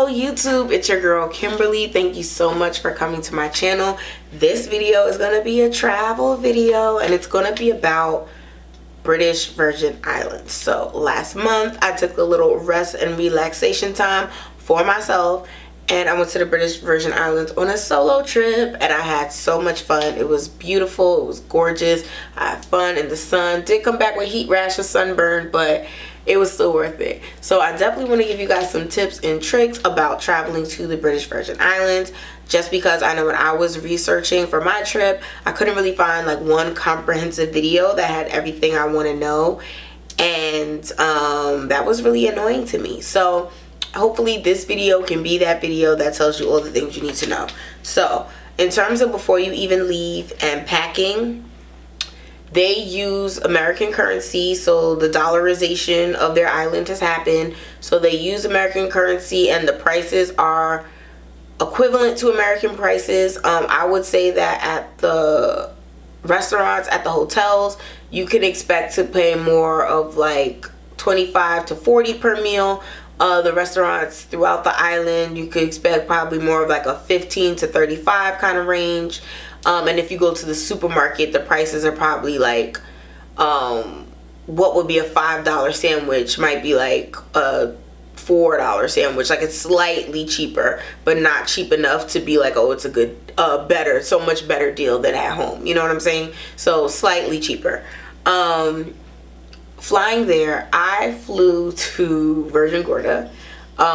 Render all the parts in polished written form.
YouTube, it's your girl Kimberly. Thank you so much for coming to my channel. This video is going to be a travel video and it's going to be about British Virgin Islands. So last month I took a little rest and relaxation time for myself and I went to the British Virgin Islands on a solo trip and I had so much fun. It was beautiful, it was gorgeous, I had fun in the sun. Did come back with heat rash and sunburn, but it was still worth it. So I definitely want to give you guys some tips and tricks about traveling to the British Virgin Islands, just because I know when I was researching for my trip, I couldn't really find like one comprehensive video that had everything I want to know, and that was really annoying to me. So hopefully this video can be that video that tells you all the things you need to know. So in terms of before you even leave and packing, they use American currency, so the dollarization of their island has happened. So they use American currency and the prices are equivalent to American prices. I would say that at the restaurants, at the hotels, you can expect to pay more of like 25 to 40 per meal. The restaurants throughout the island, you could expect probably more of like a 15 to 35 kind of range. And if you go to the supermarket, the prices are probably like what would be a $5 sandwich might be like a $4 sandwich. Like it's slightly cheaper, but not cheap enough to be like, oh, it's a good better, so much better deal than at home, you know what I'm saying? So slightly cheaper. Flying there, I flew to Virgin Gorda,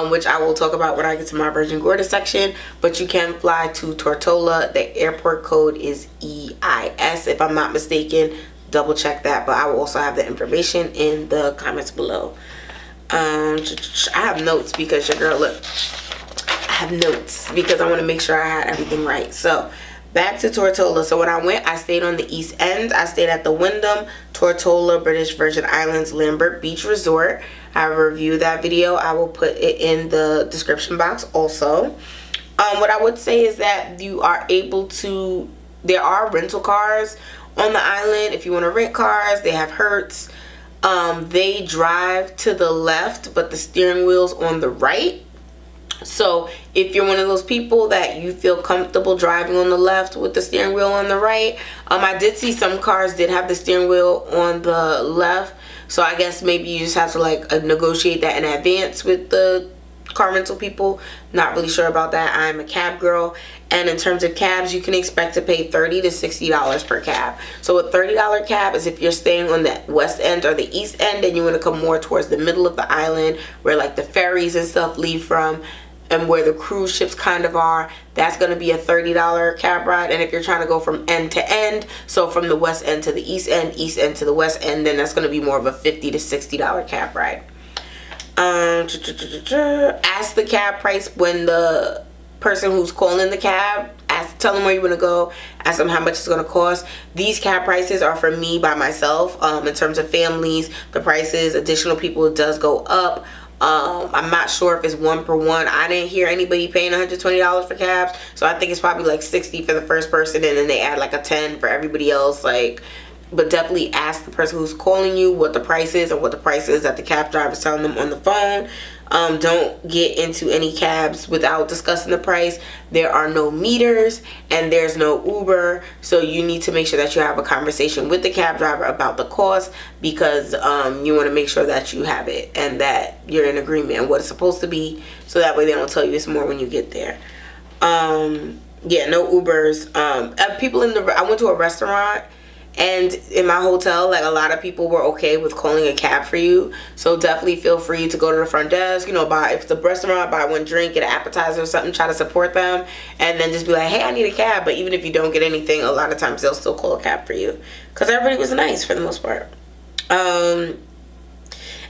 which I will talk about when I get to my Virgin Gorda section, but you can fly to Tortola. The airport code is EIS if I'm not mistaken. Double check that, but I will also have the information in the comments below. I have notes because your girl, look, I have notes because I want to make sure I had everything right. So back to Tortola. So when I went, I stayed on the East End. I stayed at the Wyndham Tortola British Virgin Islands Lambert Beach Resort. I reviewed that video. I will put it in the description box also. What I would say is that you are able to, there are rental cars on the island. If you want to rent cars, they have Hertz. They drive to the left, but the steering wheel's on the right. So if you're one of those people that you feel comfortable driving on the left with the steering wheel on the right, I did see some cars did have the steering wheel on the left. So I guess maybe you just have to like negotiate that in advance with the car rental people. Not really sure about that. I'm a cab girl. And in terms of cabs, you can expect to pay $30 to $60 per cab. So a $30 cab is if you're staying on the west end or the east end and you want to come more towards the middle of the island where like the ferries and stuff leave from, and where the cruise ships kind of are, that's going to be a $30 cab ride. And if you're trying to go from end to end, so from the west end to the east end to the west end, then that's going to be more of a $50 to $60 cab ride. Ask the cab price when the person who's calling the cab, tell them where you want to go, ask them how much it's going to cost. These cab prices are for me by myself. In terms of families, the prices, additional people, it does go up. I'm not sure if it's 1 per 1. I didn't hear anybody paying $120 for cabs, so I think it's probably like $60 for the first person and then they add like a $10 for everybody else. Like, but definitely ask the person who's calling you what the price is or what the price is that the cab driver is telling them on the phone. Don't get into any cabs without discussing the price. There are no meters and there's no Uber, so you need to make sure that you have a conversation with the cab driver about the cost, because you want to make sure that you have it and that you're in agreement on what it's supposed to be, so that way they don't tell you it's more when you get there. Yeah, no Ubers. People in the, I went to a restaurant, and in my hotel, like a lot of people were okay with calling a cab for you. So definitely feel free to go to the front desk, you know, buy, if it's a restaurant, buy one drink, get an appetizer or something, try to support them. And then just be like, hey, I need a cab. But even if you don't get anything, a lot of times they'll still call a cab for you. Because everybody was nice for the most part.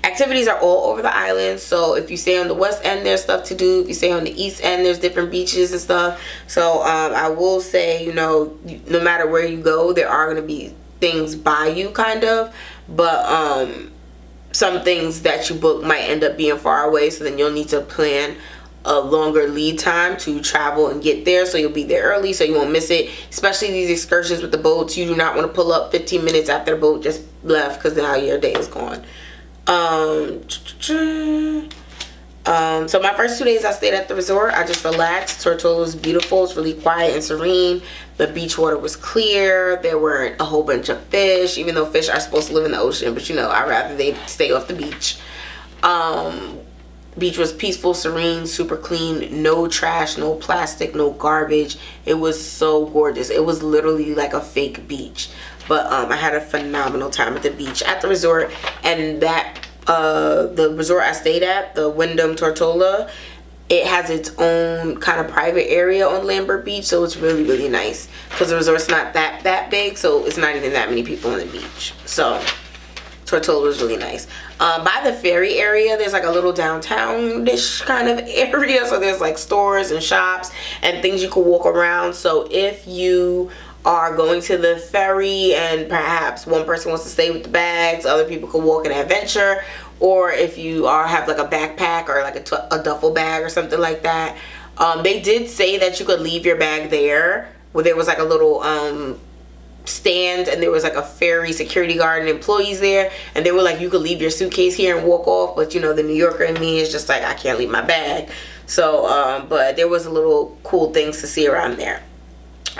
Activities are all over the island. So if you stay on the west end, there's stuff to do. If you stay on the east end, there's different beaches and stuff. So I will say, you know, no matter where you go, there are going to be things by you kind of. But some things that you book might end up being far away. So then you'll need to plan a longer lead time to travel and get there, so you'll be there early so you won't miss it. Especially these excursions with the boats, you do not want to pull up 15 minutes after the boat just left, because now your day is gone. So my first 2 days I stayed at the resort, I just relaxed. Tortola was beautiful. It's really quiet and serene. The beach water was clear. There weren't a whole bunch of fish, even though fish are supposed to live in the ocean, but you know, I'd rather they stay off the beach. Beach was peaceful, serene, super clean, no trash, no plastic, no garbage. It was so gorgeous. It was literally like a fake beach. But I had a phenomenal time at the beach at the resort. And that the resort I stayed at, the Wyndham Tortola, it has its own kind of private area on Lambert Beach, so it's really, really nice because the resort's not that big, so it's not even that many people on the beach. So Tortola was really nice. By the ferry area, there's like a little downtown-ish kind of area, so there's like stores and shops and things you can walk around. So if you are going to the ferry and perhaps one person wants to stay with the bags, other people can walk and adventure, or if you have like a backpack or like a duffel bag or something like that, they did say that you could leave your bag there, where there was like a little stand and there was like a ferry security guard and employees there, and they were like, you could leave your suitcase here and walk off, but you know, the New Yorker in me is just like, I can't leave my bag. So but there was a little cool things to see around there.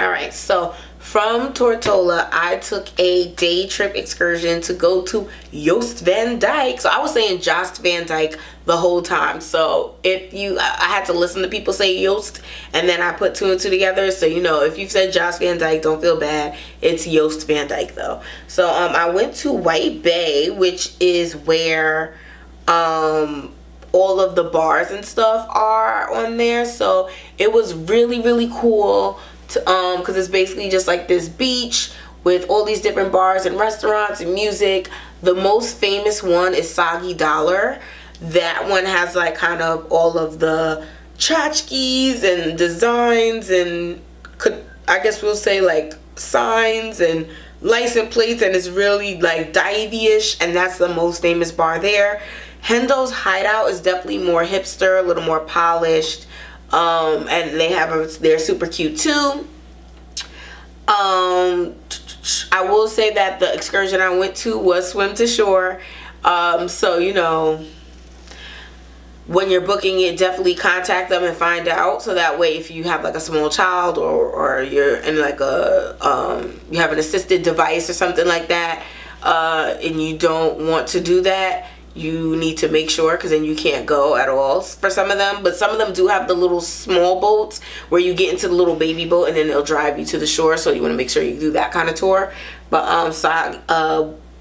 All right, so from Tortola, I took a day trip excursion to go to Jost Van Dyke. So I was saying Jost Van Dyke the whole time. So I had to listen to people say Jost, and then I put 2 and 2 together. So, you know, if you've said Jost Van Dyke, don't feel bad. It's Jost Van Dyke though. So I went to White Bay, which is where all of the bars and stuff are on there. So it was really, really cool. Because it's basically just like this beach with all these different bars and restaurants and music. The most famous one is Soggy Dollar. That one has like kind of all of the tchotchkes and designs and I guess we'll say like signs and license plates, and it's really like divey-ish, and that's the most famous bar there. Hendo's Hideout is definitely more hipster, a little more polished. And they're super cute too. I will say that the excursion I went to was swim to shore. So, you know, when you're booking it, definitely contact them and find out, so that way if you have like a small child or you're in like you have an assisted device or something like that, and you don't want to do that, you need to make sure, because then you can't go at all for some of them. But some of them do have the little small boats where you get into the little baby boat and then they'll drive you to the shore, so you want to make sure you do that kind of tour. But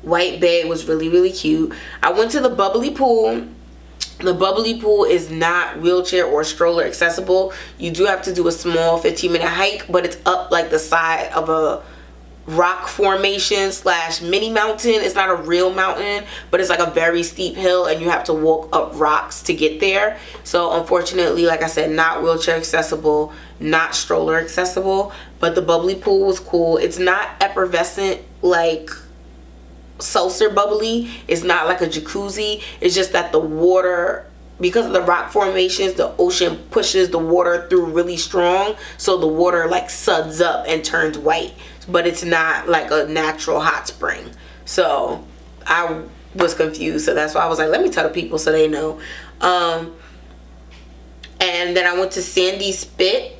White Bay was really, really cute. I went to the bubbly pool. The bubbly pool is not wheelchair or stroller accessible. You do have to do a small 15-minute hike, but it's up like the side of a rock formation / mini mountain. It's not a real mountain, but it's like a very steep hill, and you have to walk up rocks to get there. So unfortunately, like I said, not wheelchair accessible, not stroller accessible. But the bubbly pool was cool. It's not effervescent like seltzer bubbly. It's not like a jacuzzi. It's just that the water, because of the rock formations, the ocean pushes the water through really strong, so the water like suds up and turns white. But it's not like a natural hot spring. So I was confused, so that's why I was like, let me tell the people so they know. And then I went to Sandy Spit,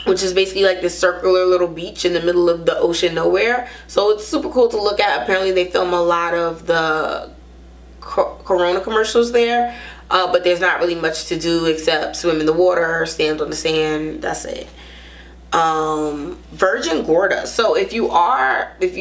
which is basically like this circular little beach in the middle of the ocean nowhere. So it's super cool to look at. Apparently they film a lot of the Corona commercials there, but there's not really much to do except swim in the water, stand on the sand. That's it. Virgin Gorda. So if you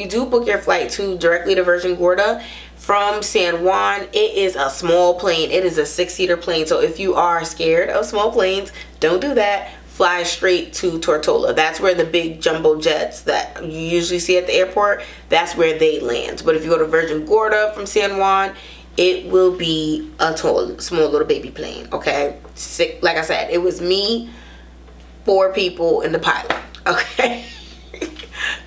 do book your flight directly to Virgin Gorda from San Juan, it is a small plane. It is a 6-seater plane. So if you are scared of small planes, don't do that. Fly straight to Tortola. That's where the big jumbo jets that you usually see at the airport, that's where they land. But if you go to Virgin Gorda from San Juan, it will be a small little baby plane. Okay, like I said, it was me, 4 people in the pilot. Okay.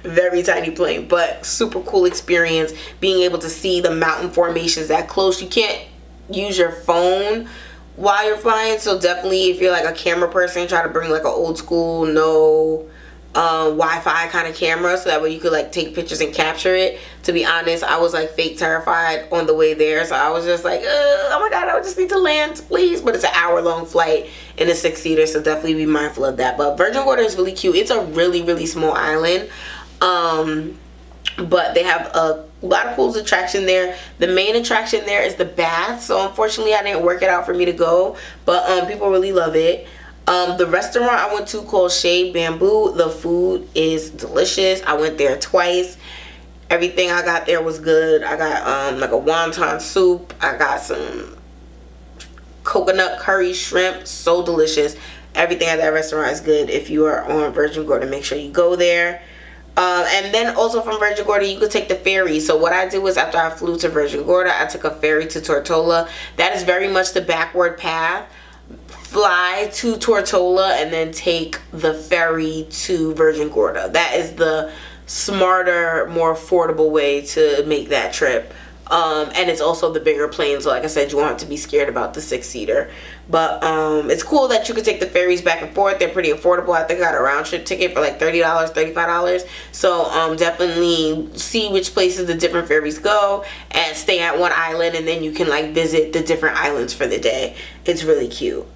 Very tiny plane, but super cool experience being able to see the mountain formations that close. You can't use your phone while you're flying, so definitely if you're like a camera person, try to bring like an old school, no Wi-Fi kind of camera, so that way you could like take pictures and capture it. To be honest, I was like fake terrified on the way there, so I was just like, oh my god, I just need to land, please. But it's an hour-long flight in a 6-seater, so definitely be mindful of that. But Virgin Gorda is really cute. It's a really small island, but they have a lot of cool attraction there. The main attraction there is the bath, so unfortunately I didn't work it out for me to go, but people really love it. The restaurant I went to called Shade Bamboo, the food is delicious. I went there twice. Everything I got there was good. I got like a wonton soup. I got some coconut curry shrimp, so delicious. Everything at that restaurant is good. If you are on Virgin Gorda, make sure you go there. And then also from Virgin Gorda, you could take the ferry. So what I did was, after I flew to Virgin Gorda, I took a ferry to Tortola. That is very much the backward path. Fly to Tortola and then take the ferry to Virgin Gorda. That is the smarter, more affordable way to make that trip. And it's also the bigger plane, so like I said, you won't have to be scared about the 6-seater. But it's cool that you can take the ferries back and forth. They're pretty affordable. I think I got a round trip ticket for like $30, $35. So definitely see which places the different ferries go and stay at one island, and then you can like visit the different islands for the day. It's really cute.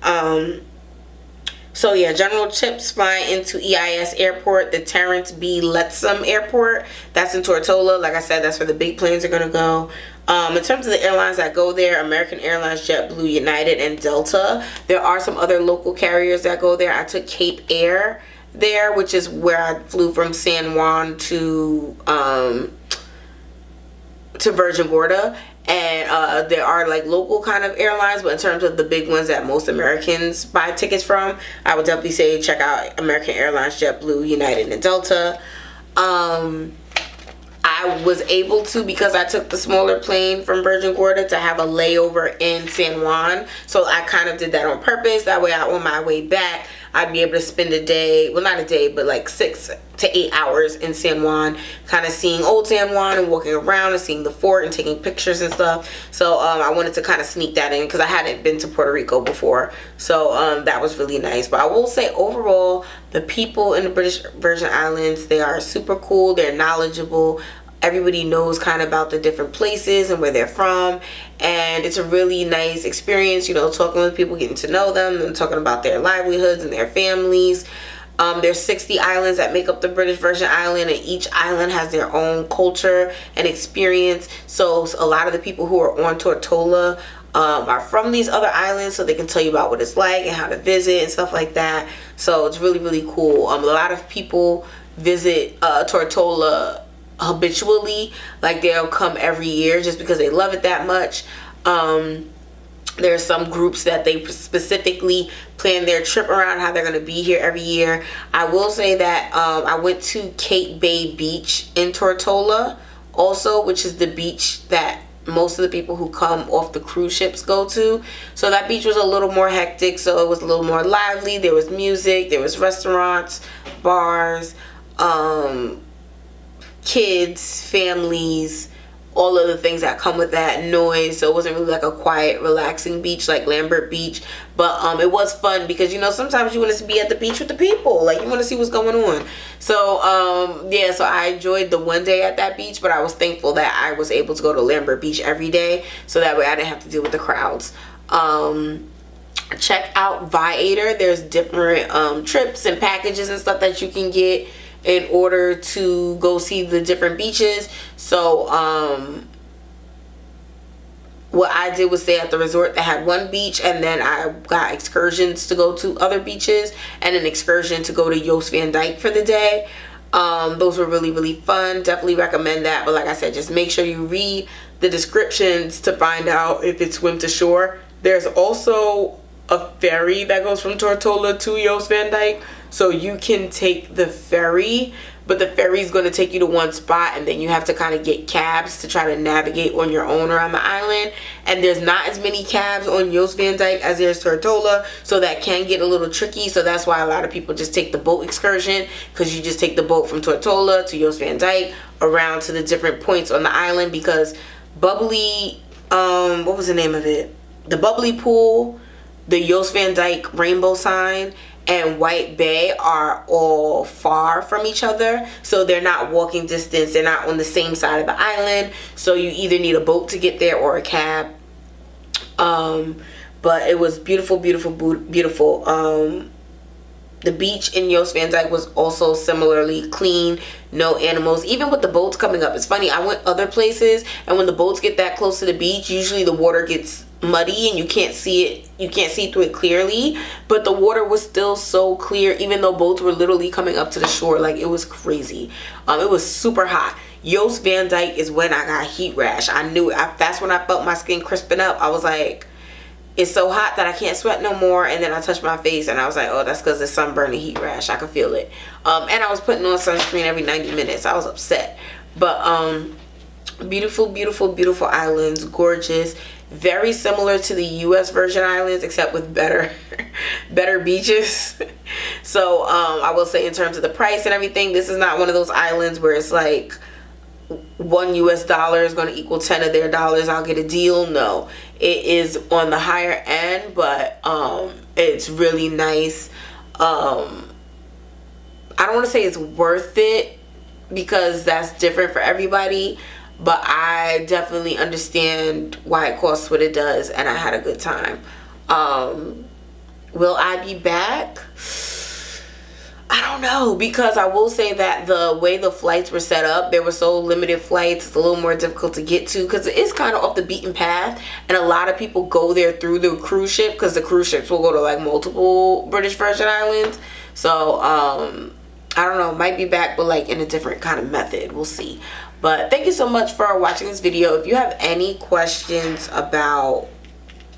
So yeah, General Chips flying into EIS Airport, the Terrence B. Lettsome Airport. That's in Tortola. Like I said, that's where the big planes are going to go. In terms of the airlines that go there, American Airlines, JetBlue, United, and Delta. There are some other local carriers that go there. I took Cape Air there, which is where I flew from San Juan to Virgin Gorda. And there are like local kind of airlines, but in terms of the big ones that most Americans buy tickets from, I would definitely say check out American Airlines, JetBlue, United, and Delta. I was able to, because I took the smaller plane from Virgin Gorda, to have a layover in San Juan. So I kind of did that on purpose. That way on my way back, I'd be able to spend a day, well not a day, but like 6 to 8 hours in San Juan, kind of seeing old San Juan and walking around and seeing the fort and taking pictures and stuff. So I wanted to kind of sneak that in because I hadn't been to Puerto Rico before. So that was really nice. But I will say overall, the people in the British Virgin Islands, they are super cool. They're knowledgeable. Everybody knows kind of about the different places and where they're from, and it's a really nice experience, you know, talking with people, getting to know them and talking about their livelihoods and their families. There's 60 islands that make up the British Virgin Island, and each island has their own culture and experience. So a lot of the people who are on Tortola are from these other islands, so they can tell you about what it's like and how to visit and stuff like that. So it's really cool. A lot of people visit Tortola habitually, like they'll come every year just because they love it that much. There are some groups that they specifically plan their trip around, how they're going to be here every year. I will say that I went to Cape Bay Beach in Tortola also, which is the beach that most of the people who come off the cruise ships go to. So that beach was a little more hectic, so it was a little more lively. There was music, there was restaurants, bars, kids, families, all of the things that come with that, noise. So it wasn't really like a quiet, relaxing beach like Lambert Beach, but it was fun because, you know, sometimes you want to be at the beach with the people, like you want to see what's going on. So yeah, so I enjoyed the one day at that beach, but I was thankful that I was able to go to Lambert Beach every day, so that way I didn't have to deal with the crowds. Check out Viator. There's different trips and packages and stuff that you can get in order to go see the different beaches. So what I did was stay at the resort that had one beach, and then I got excursions to go to other beaches and an excursion to go to Jost Van Dyke for the day. Those were really fun. Definitely recommend that, but like I said, just make sure you read the descriptions to find out if it's swim to shore. There's also a ferry that goes from Tortola to Jost Van Dyke, so you can take the ferry, but the ferry is going to take you to one spot, and then you have to kind of get cabs to try to navigate on your own around the island. And there's not as many cabs on Jost Van Dyke as there's Tortola, so that can get a little tricky. So that's why a lot of people just take the boat excursion, because you just take the boat from Tortola to Jost Van Dyke around to the different points on the island, because Bubbly, what was the name of it? The Bubbly Pool, the Jost Van Dyke rainbow sign, and White Bay are all far from each other, so they're not walking distance, they're not on the same side of the island, so you either need a boat to get there or a cab. But it was beautiful, beautiful, beautiful. The beach in Jost Van Dyke was also similarly clean, no animals. Even with the boats coming up, it's funny, I went other places, and when the boats get that close to the beach, usually the water gets muddy and you can't see it, you can't see through it clearly, but the water was still so clear, even though boats were literally coming up to the shore. Like, it was crazy. It was super hot. Jost Van Dyke is when I got heat rash. I knew it. That's when I felt my skin crisping up. I was like, it's so hot that I can't sweat no more. And then I touched my face and I was like, oh, that's because it's sunburn and heat rash. I could feel it. And I was putting on sunscreen every 90 minutes. I was upset. But beautiful, beautiful, beautiful islands. Gorgeous. Very similar to the US Virgin Islands, except with better beaches. So I will say, in terms of the price and everything, this is not one of those islands where it's like $1 US is going to equal 10 of their dollars, I'll get a deal. No, it is on the higher end, but it's really nice. I don't want to say it's worth it, because that's different for everybody, but I definitely understand why it costs what it does, and I had a good time. Will I be back? I don't know, because I will say that the way the flights were set up, there were so limited flights, it's a little more difficult to get to, because it is kind of off the beaten path, and a lot of people go there through the cruise ship, because the cruise ships will go to like multiple British Virgin Islands. So I don't know, might be back, but like in a different kind of method. We'll see. But thank you so much for watching this video. If you have any questions about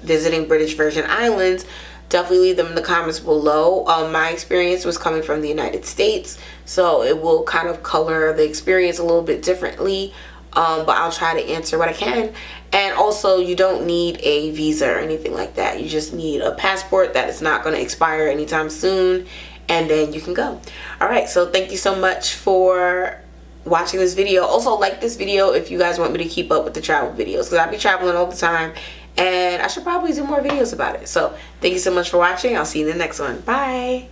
visiting British Virgin Islands, definitely leave them in the comments below. My experience was coming from the United States, so it will kind of color the experience a little bit differently, but I'll try to answer what I can. And also, you don't need a visa or anything like that. You just need a passport that is not going to expire anytime soon, and then you can go. Alright, so thank you so much for watching this video. Also, like this video if you guys want me to keep up with the travel videos, because I'll be traveling all the time, and I should probably do more videos about it. So thank you so much for watching. I'll see you in the next one. Bye.